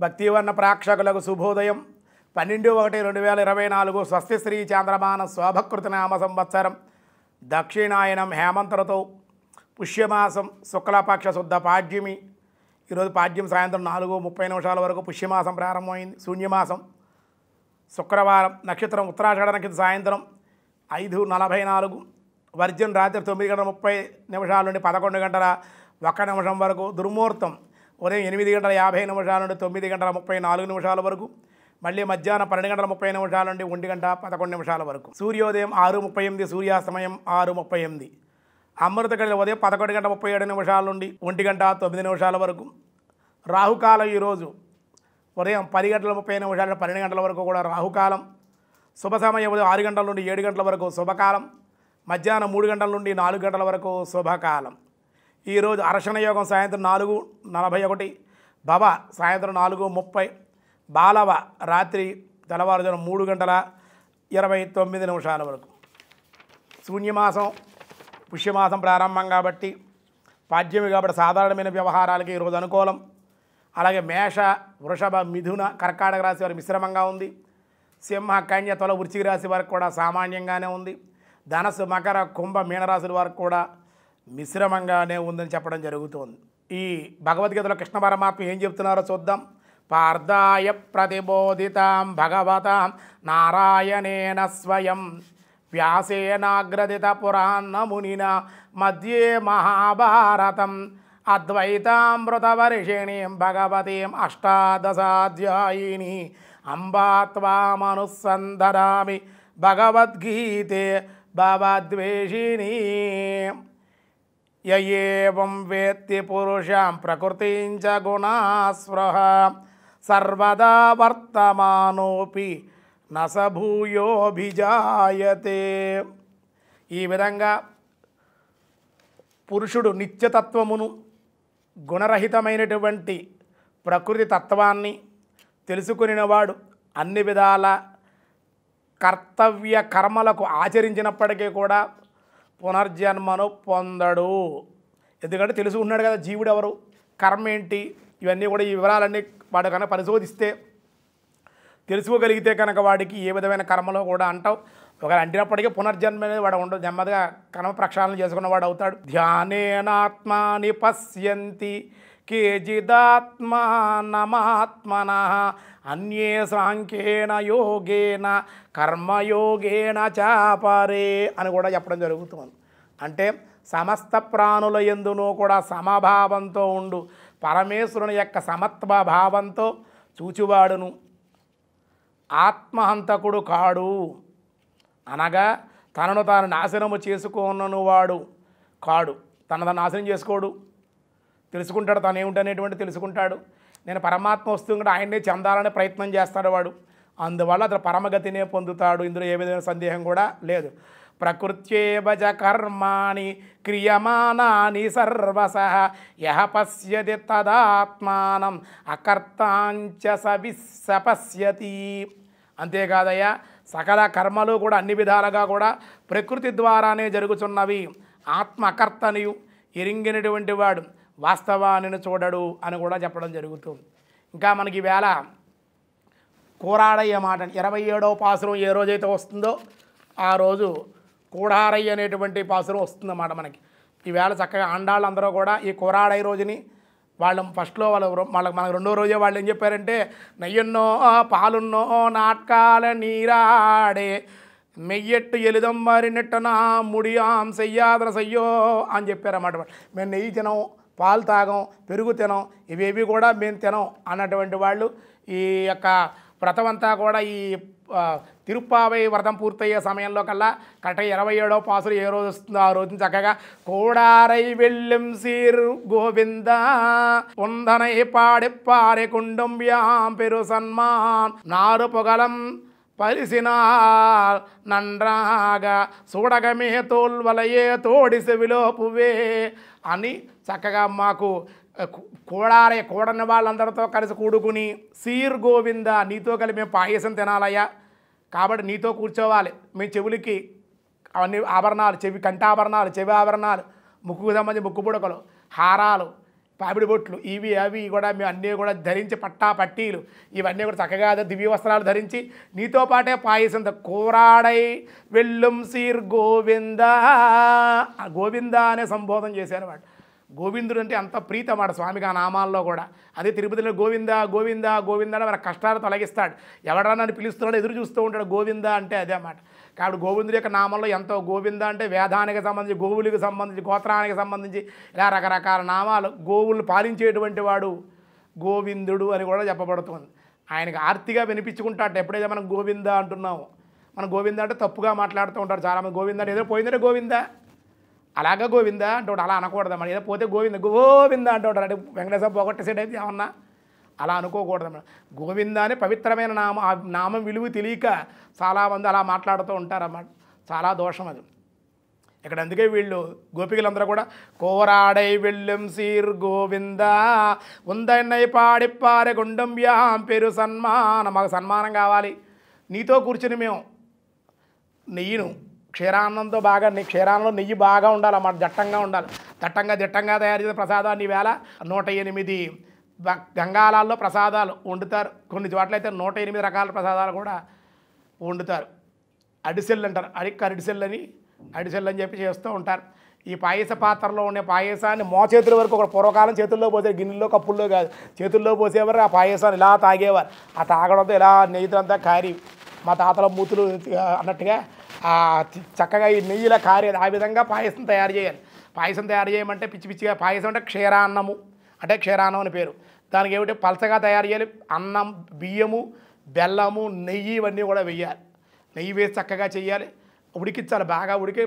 భక్తివర్ణ ప్రేక్షకులకు శుభోదయం 12/1/2024 స్వస్తి శ్రీ చాంద్రమాన శోభకృత నామ సంవత్సరం దక్షిణాయనం హేమంత ఋతువు పుష్యమాసం శుక్లపక్ష శుద్ధ పాడ్యమి. ఈరోజు పాడ్యం సాయంత్రం 4:30 వరకు పుష్యమాసం ప్రారంభమైంది. శూన్యమాసం శుక్రవారం. నక్షత్రం ఉత్తరాషాఢ నక్షత్రం సాయంత్రం 5:44, వర్జన్ రాత్రి 9:30 నుండి 11:01 వరకు, దుర్ముహూర్తం ఉదయం 8:50 నుండి 9:34 వరకు, మళ్ళీ మధ్యాహ్నం 12:30 నుండి 1:11 వరకు. సూర్యోదయం 6:38, సూర్యాస్తమయం 6:38. అమృత గడియలు ఉదయం 11:37 నుండి 1:09 వరకు. రాహుకాలం ఈరోజు ఉదయం 10:30 నుండి 12 వరకు కూడా రాహుకాలం. శుభ సమయం ఉదయం 6 గంటల నుండి 7 గంటల వరకు శుభకాలం. మధ్యాహ్నం 3 గంటల నుండి 4 గంటల వరకు శుభకాలం. ఈరోజు అర్షణ యోగం సాయంత్రం 4:41, భవ సాయంత్రం 4:30, బాలవ రాత్రి తెల్లవారుజాము 3:29 వరకు. శూన్యమాసం పుష్యమాసం ప్రారంభం కాబట్టి, పాడ్యమి కాబట్టి సాధారణమైన వ్యవహారాలకి ఈరోజు అనుకూలం. అలాగే మేష, వృషభ, మిథున, కర్కాటక రాశి వారికి మిశ్రమంగా ఉంది. సింహ, కన్య, తుల, వృశ్చిక రాశి వారికి కూడా సామాన్యంగానే ఉంది. ధనస్సు, మకర, కుంభ, మీనరాశుల వారికి కూడా మిశ్రమంగానే ఉందని చెప్పడం జరుగుతుంది. ఈ భగవద్గీతలో కృష్ణ పరమాత్మ ఏం చెప్తున్నారో చూద్దాం. పార్థాయ ప్రతిబోధితాం భగవతాం నారాయణేన స్వయం వ్యాసేనాగ్రదిత పురాణ మునిన మధ్యే మహాభారతం అద్వైతామృతవర్షిణీం భగవతీం అష్టాదశాధ్యాయిని అంబాత్వామనుసందదామి భగవద్గీతే భవద్వేషిణీ. యయేవం వేత్తి పురుషాం ప్రకృతిం చ గుణాస్పృహ సర్వదా వర్తమానోపి నసభూయోభిజాయతే. ఈ విధంగా పురుషుడు నిత్యతత్వమును, గుణరహితమైనటువంటి ప్రకృతి తత్వాన్ని తెలుసుకునినవాడు అన్ని విధాల కర్తవ్య కర్మలకు ఆచరించినప్పటికీ కూడా పునర్జన్మను పొందడు. ఎందుకంటే తెలుసు ఉన్నాడు కదా జీవుడు ఎవరు, కర్మ ఏంటి, ఇవన్నీ కూడా ఈ వివరాలన్నీ వాడు కనుక పరిశోధిస్తే తెలుసుకోగలిగితే కనుక వాడికి ఏ విధమైన కర్మలో కూడా అంటావు ఒకవేళ అంటినప్పటికీ పునర్జన్మ అనేది వాడు ఉండదు. నెమ్మదిగా కర్మ ప్రక్షాళన చేసుకున్నవాడు అవుతాడు. ధ్యానేనాత్మాని పశ్యంతి కేచిదాత్మానమాత్మన అన్యే సాంఖ్యేన యోగేన కర్మయోగేన చాపరే అని కూడా చెప్పడం జరుగుతుంది. అంటే సమస్త ప్రాణుల యందును కూడా సమభావంతో ఉండు పరమేశ్వరుని యొక్క సమత్వ భావంతో చూచువాడును ఆత్మహంతకుడు కాడు. అనగా తనను తాను నాశనము చేసుకోనను వాడు కాడు. తనను నాశనం చేసుకోడు, తెలుసుకుంటాడు. తను ఏమిటనేటువంటి తెలుసుకుంటాడు. నేను పరమాత్మ వస్తుంటే ఆయన్నే చెందాలనే ప్రయత్నం చేస్తాడు వాడు. అందువల్ల అతను పరమగతినే పొందుతాడు. ఇందులో ఏ విధమైన సందేహం కూడా లేదు. ప్రకృత్యేవచ కర్మాణి క్రియమానాని సర్వశః యః పశ్యతి తదాత్మానం అకర్తాంచ సపశ్యతి. అంతేకాదయ్యా, సకల కర్మలు కూడా అన్ని విధాలుగా కూడా ప్రకృతి ద్వారానే జరుగుతున్నవి. ఆత్మ అకర్తనియు ఎరింగినటువంటి వాడు వాస్తవాన్ని చూడడు అని కూడా చెప్పడం జరుగుతుంది. ఇంకా మనకి ఈవేళ కూరాడయ్య మాట 27వ పాసురం ఏ రోజైతే వస్తుందో ఆ రోజు కూడారయ్య అనేటువంటి పాసురం వస్తుందన్నమాట మనకి. ఈవేళ చక్కగా ఆండాళ్ళందరూ కూడా ఈ కూరాడయ్య రోజుని వాళ్ళు ఫస్ట్లో మనకు రెండో రోజే వాళ్ళు ఏం చెప్పారంటే నెయ్యున్నో పాలున్నో నాట్కాల నీరాడే మెయ్యట్టు ఎలిదం మారినట్టు నా ముడియాం సెయ్యాదర సయ్యో అని చెప్పారన్నమాట. మేము నెయ్యి తినం, పాలు తాగం, పెరుగు తినం, ఇవేవి కూడా మేము తినం అన్నటువంటి వాళ్ళు ఈ యొక్క వ్రతమంతా కూడా ఈ తిరుప్పావై వ్రతం పూర్తయ్యే సమయంలో కల్లా కరెక్ట్గా 27వ పాసులు ఏ రోజు వస్తుందో ఆ రోజున చక్కగా కోడారై వెళ్ళం సీర్ గోవింద ఉందనై పాడెప్పారె కుండుంబ్యాం పెరు సన్మాన్ నారు పొగలం పరిసినాల్ నండ్రాగా చూడగమే తోల్వలయే తోడి సెవిలో పువ్వే అని చక్కగా మాకు కూడని వాళ్ళందరితో కలిసి కూడుకుని సీర్ గోవింద నీతో కలిసి మేము పాయసం తినాలయ్యా, కాబట్టి నీతో కూర్చోవాలి. మేము చెవులకి అవన్నీ ఆభరణాలు, కంఠాభరణాలు, చెవి ఆభరణాలు, ముక్కుకు సంబంధించి ముక్కు పుడకలు, హారాలు, పాపిడి బొట్లు ఇవి అవి కూడా మేము అన్నీ కూడా ధరించి పట్టీలు ఇవన్నీ కూడా చక్కగా దివ్య వస్త్రాలు ధరించి నీతో పాటే పాయసంతో కోరాడై వెళ్ళుం సీర్ గోవింద గోవింద అనే సంబోధన చేశారు వాడు. గోవిందుడు అంటే అంత ప్రీతి అన్నమాట స్వామికి ఆ నామాల్లో కూడా. అదే తిరుపతిలో గోవింద గోవింద గోవింద అని మన కష్టాలు తొలగిస్తాడు. ఎవడన్నా నన్ను పిలుస్తున్నాడు ఎదురు చూస్తూ ఉంటాడు గోవింద అంటే అదే అన్నమాట. కాబట్టి గోవిందుడి యొక్క నామంలో ఎంతో గోవింద అంటే వేదానికి సంబంధించి గోవులకు సంబంధించి గోత్రానికి సంబంధించి ఇలా రకరకాల నామాలు. గోవులను పాలించేటువంటి వాడు గోవిందుడు అని కూడా చెప్పబడుతుంది. ఆయనకు ఆర్తిగా వినిపించుకుంటాడు ఎప్పుడైతే మనం గోవింద అంటున్నాము. మనం గోవింద అంటే తప్పుగా మాట్లాడుతూ ఉంటారు చాలామంది. గోవింద అంటే ఏదో పోయిందంటే గోవింద అలాగా గోవింద అంటుంటారు. అలా అనకూడదు మరి. ఏదో పోతే గోవింద అంటుంటారు. అంటే వెంకటేశ్వర పొగట్టేసేట అయితే ఏమన్నా అలా అనుకోకూడదు. గోవింద అనే పవిత్రమైన నామం. ఆ నామం విలువ తెలియక చాలామంది అలా మాట్లాడుతూ ఉంటారన్నమాట. చాలా దోషం అది. ఇక్కడ అందుకే వీళ్ళు గోపికలందరూ కూడా కోరాడై వెళ్ళం సీర్ గోవింద ఉందన్నై పాడిప్పారె గుండంబ్యాం పేరు సన్మానం. మాకు సన్మానం కావాలి. నీతో కూర్చుని మేము నెయ్యిను క్షీరాన్నంతో బాగా క్షీరాన్నంలో నెయ్యి బాగా ఉండాలన్నమాట. దట్టంగా ఉండాలి. దిట్టంగా తయారు చేసిన ప్రసాదాన్ని ఈవేళ 108 గంగాలాల్లో ప్రసాదాలు వండుతారు. కొన్ని చోట్లయితే 108 రకాల ప్రసాదాలు కూడా వండుతారు. అడిసెల్ అంటారు. అడిసెల్ అని చెప్పి చేస్తూ ఉంటారు. ఈ పాయస పాత్రలో ఉండే పాయసాన్ని మోచేతుల వరకు ఒక పూర్వకాలం చేతుల్లో పోసే గిన్నెల్లో కప్పుల్లో కాదు చేతుల్లో పోసేవారు. ఆ పాయసాన్ని ఇలా తాగేవారు. ఆ తాగడంతో ఇలా నెయ్యితో కారి మా తాతల మూతులు అన్నట్టుగా చక్కగా ఈ నెయ్యిలా కారేది. ఆ విధంగా పాయసం తయారు చేయాలి. పాయసం తయారు చేయమంటే పిచ్చిగా పాయసం అంటే క్షీరాన్నము అంటే క్షీరాన్నం అని పేరు. దానికి ఏమిటి పలచగా తయారు చేయాలి. అన్నం బియ్యము బెల్లము నెయ్యి ఇవన్నీ కూడా వేయాలి. నెయ్యి వేసి చక్కగా చేయాలి. ఉడికించాలి. బాగా ఉడికి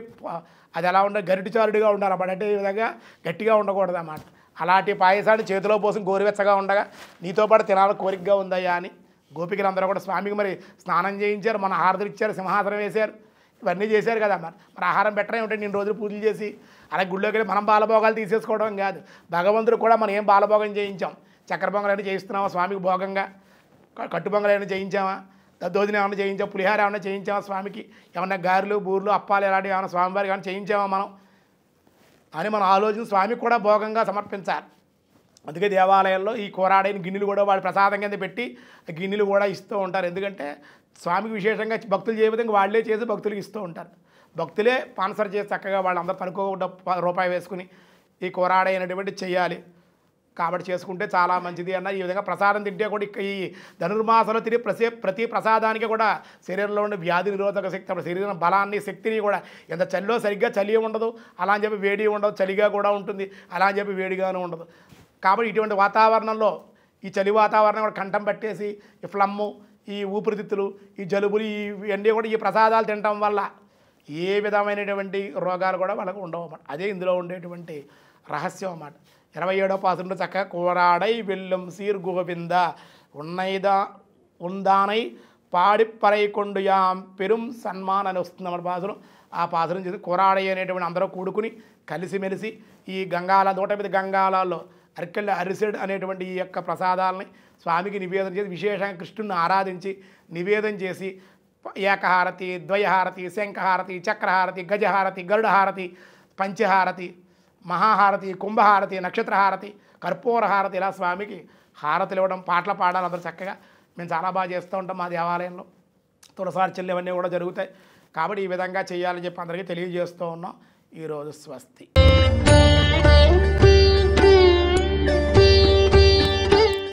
అది ఎలా ఉండాలి గరిటిచారుడిగా ఉండాలన్నమాట. అంటే ఈ విధంగా గట్టిగా ఉండకూడదు అన్నమాట. అలాంటి పాయసాన్ని చేతిలో పోసి గోరువెచ్చగా ఉండగా నీతో పాటు తినాలని కోరికగా ఉందయ్యా అని గోపికలందరూ కూడా స్వామికి మరి స్నానం చేయించారు. మన హారతులు ఇచ్చారు. సింహాసనం వేశారు. ఇవన్నీ చేశారు కదా. మరి ఆహారం పెట్టడం ఏమిటంటే నేను రోజులు పూజలు చేసి అలాగే గుళ్ళోకి వెళ్ళి మనం బాలభోగాలు తీసేసుకోవడం కాదు. భగవంతుడు కూడా మనం ఏం బాలభోగం చేయించాం. చక్కెర పొంగలైనా చేయిస్తున్నామా స్వామికి భోగంగా? కట్టు పొంగలైనా చేయించామా? దద్దోజనం ఏమైనా చేయించామా? పులిహార ఏమైనా చేయించామా స్వామికి? ఏమన్నా గారెలు బూర్లు అప్పాలు ఇలాంటివి ఏమైనా స్వామివారికి ఏమైనా చేయించామా మనం అని మనం ఆలోచన స్వామికి కూడా భోగంగా సమర్పించాలి. అందుకే దేవాలయాల్లో ఈ కోరాడైన గిన్నెలు కూడా వాళ్ళు ప్రసాదం కింద పెట్టి గిన్నెలు కూడా ఇస్తూ ఉంటారు. ఎందుకంటే స్వామికి విశేషంగా భక్తులు చేయ విధంగా వాళ్ళే చేసి భక్తులకు ఇస్తూ ఉంటారు. భక్తులే స్పాన్సర్ చేసి చక్కగా వాళ్ళందరూ తనుకోకుండా రూపాయి వేసుకుని ఈ కోరాడైనటువంటి చేయాలి. కాబట్టి చేసుకుంటే చాలా మంచిది అన్న. ఈ విధంగా ప్రసాదం తింటే కూడా ఈ ధనుర్మాసంలో తిరిగి ప్రతి ప్రసాదానికి కూడా శరీరంలో ఉండే వ్యాధి నిరోధక శక్తి శరీరం బలాన్ని శక్తిని కూడా ఎంత చలిలో సరిగ్గా చలి ఉండదు. అలా అని చెప్పి వేడి ఉండదు. చలిగా కూడా ఉంటుంది. అలా అని చెప్పి వేడిగానే ఉండదు. కాబట్టి ఇటువంటి వాతావరణంలో ఈ చలి వాతావరణం కూడా కంఠం పట్టేసి ఈ ఫ్లమ్ము ఈ ఊపిరితిత్తులు ఈ జలుబులు ఇవన్నీ కూడా ఈ ప్రసాదాలు తినటం వల్ల ఏ విధమైనటువంటి రోగాలు కూడా వాళ్ళకు ఉండవు అన్నమాట. అదే ఇందులో ఉండేటువంటి రహస్యం అన్నమాట. 27వ పాసురంలో చక్కగా కోరాడై వెళ్ళం సీర్ గోవింద ఉందానై పాడిప్పరై కొండుయాం పెరుం సన్మాన్ అని వస్తుంది అన్నమాట పాసురం. ఆ పాసురం చేసి కోరాడై అనేటువంటి అందరూ కూడుకుని కలిసిమెలిసి ఈ గంగాల 108 గంగాలలో అరిసెడ్ అనేటువంటి ఈ యొక్క ప్రసాదాలని స్వామికి నివేదన చేసి విశేషంగా కృష్ణుని ఆరాధించి నివేదన చేసి ఏకహారతి ద్వయహారతి శంఖహారతి చక్రహారతి గజహారతి గరుడహారతి పంచహారతి మహాహారతి కుంభహారతి నక్షత్రహారతి కర్పూరహారతి ఇలా స్వామికి హారతులు ఇవ్వడం పాటలు పాడాలి అందరూ చక్కగా. మేము చాలా బాగా చేస్తూ ఉంటాం మా దేవాలయంలో. తులసార్చనలు ఇవన్నీ కూడా జరుగుతాయి. కాబట్టి ఈ విధంగా చేయాలని చెప్పి అందరికీ తెలియజేస్తూ ఉన్నాం. ఈరోజు స్వస్తి.